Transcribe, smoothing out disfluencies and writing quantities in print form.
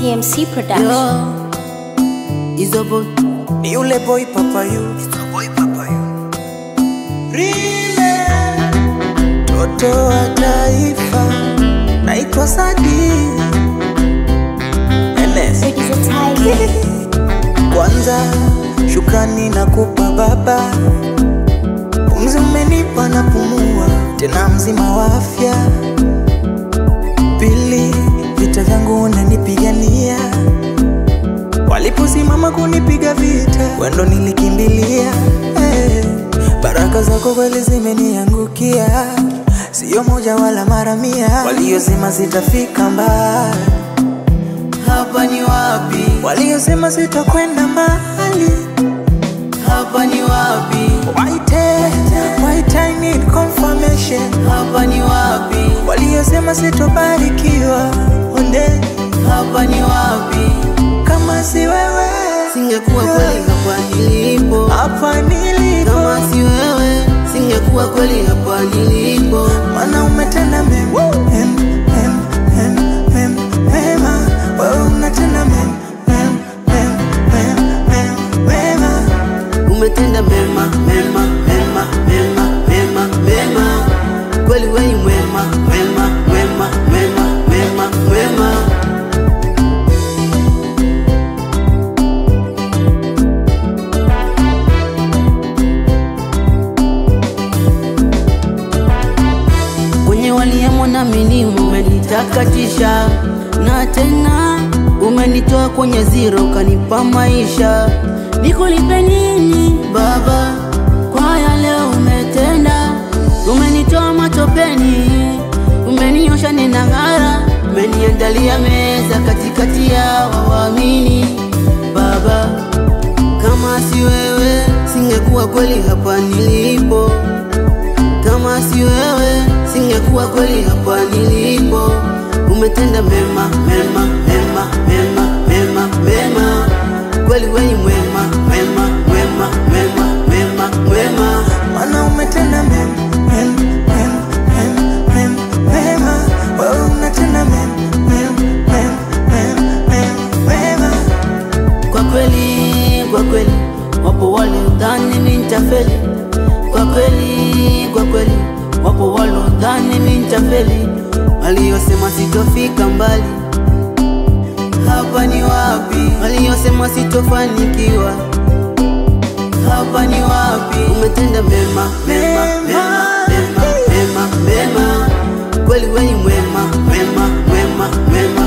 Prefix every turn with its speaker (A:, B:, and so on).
A: TMC Production.
B: Is a boy.
C: Ni ule boy papa you.
B: Is a boy papa you.
C: Rile toto wa taifa naitwa Sadi NS. Kwanza shukrani nakupa baba, pumzi umenipa na pumua tena mzima wa afya. Pili, vita vyangu unanipigania, waliposimama kunipiga vita wendo nilikimbilia. Baraka zako kweli zimeniangukia, sio moja wala mara mia. Waliosema sitafika mbali,
B: Hapa ni wapi?
C: waliosema sitakwenda mbali,
B: Hapa ni wapi?
C: White I need confirmation.
B: Hapa ni wapi?
C: Waliosema sitobarikiwa onde,
B: Hapa ni wapi?
C: kama si wewe
B: Singekuwa kweli hapa nilipo.
C: hapa nilipo.
B: Kama si wewe singekuwa kweli hapa nilipo.
C: Mana umetenda mema, mema. Wewe unatenda mema, mema.
B: Umetenda mema, mema, mema, mema, mema, mema. Kweli wewe ni mwema, mwema, mwema, mwema, mwema, mwema. Kwenye waliemo na minimu umenitakatisha, na tena umenitoa kwenye zero ukanipa maisha. Nikulipe nini baba kwa yale umetenda? Umenitoa matopeni, umeniosha ninang'ara, umeniandalia meza katikati ya waamini. Baba, kama si wewe singekuwa kweli hapa nilipo. Kama si wewe singekuwa kweli hapa nilipo. Umetenda mema, mema, mema, mema, mema, mema. Kweli wewe ni mwema, mwema, mwema, mwema, mwema, mwema.
C: Mana umetenda mema, mema. Wewe unatenda mema, mema.
B: Kwa kweli wapo waliodhani mimi nitafeli. Kwa kweli wapo waliodhani mimi nitafeli, waliosema sitofika mbali. Hapa ni wapi? Waliosema sitofanikiwa. Hapa ni wapi? Umetenda mema, mema, mema, mema, mema, mema. Kweli wewe ni mwema, mwema, mwema, mwema,